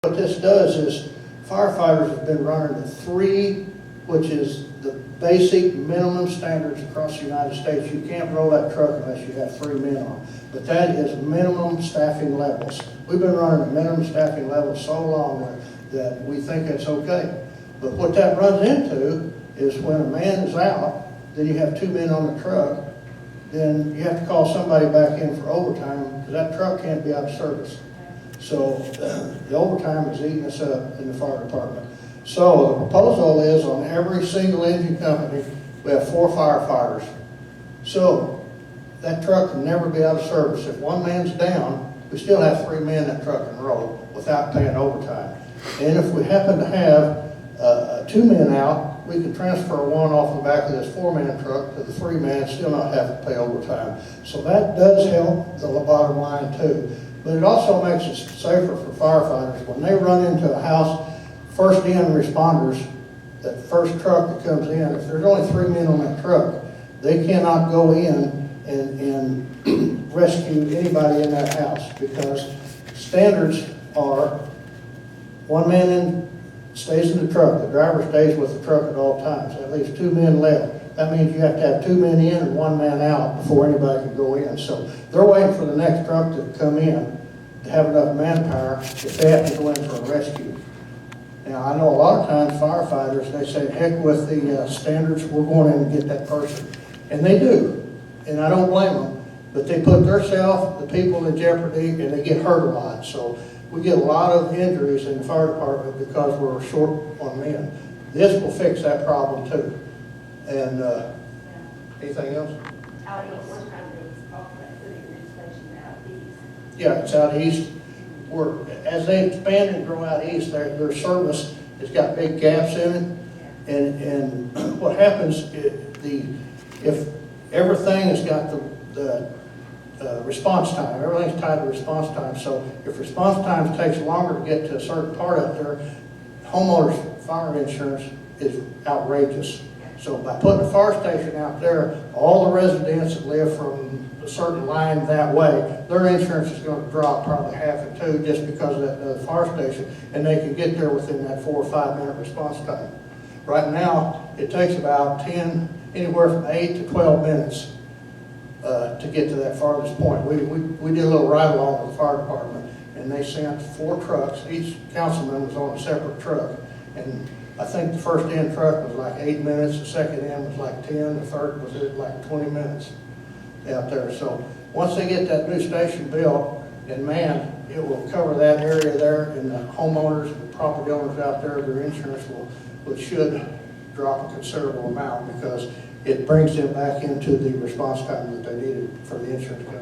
What this does is firefighters have been running at 3, which is the basic minimum standards across the United States. You can't roll that truck unless you have 3 men on. But that is minimum staffing levels. We've been running at minimum staffing levels so long that we think it's okay. But what that runs into is when a man is out, then you have 2 men on the truck, then you have to call somebody back in for overtime because that truck can't be out of service. So the overtime is eating us up in the fire department. So the proposal is on every single engine company, we have 4 firefighters. So that truck can never be out of service. If one man's down, we still have 3 men that truck can roll without paying overtime. And if we happen to have 2 men out, we can transfer one off the back of this 4-man truck to the 3-man and still not have to pay overtime. So that does help the bottom line too. But it also makes it safer for firefighters. When they run into a house, first in responders, that first truck that comes in, if there's only 3 men on that truck, they cannot go in and rescue anybody in that house because standards are 1 man in stays in the truck. The driver stays with the truck at all times. That leaves 2 men left. That means you have to have 2 men in and 1 man out before anybody can go in. So they're waiting for the next truck to come in to have enough manpower if they have to go in for a rescue. Now, I know a lot of times firefighters, they say, heck with the standards, we're going in and get that person. And they do. And I don't blame them. But they put themselves, the people in jeopardy, and they get hurt a lot. So we get a lot of injuries in the fire department because we're short on men. This will fix that problem too. And anything else? Out east. One time there was talk about putting a new station out east. Yeah, it's out east. As they expand and grow out east, their service has got big gaps in it. And what happens, if everything has got the response time, everything's tied to response time. So if response time takes longer to get to a certain part out there, homeowners' fire insurance is outrageous. So by putting a fire station out there, all the residents that live from a certain line that way, their insurance is going to drop probably half or 2 just because of that fire station, and they can get there within that 4 or 5 minute response time. Right now, it takes about anywhere from 8 to 12 minutes to get to that farthest point. We did a little ride along with the fire department, and they sent 4 trucks. Each councilman was on a separate truck, and I think the first in truck was like 8 minutes, the second in was like 10, the third was at like 20 minutes out there. So once they get that new station built and manned, it will cover that area there, and the homeowners and the property owners out there, their insurance should drop a considerable amount because it brings them back into the response time that they needed for the insurance company.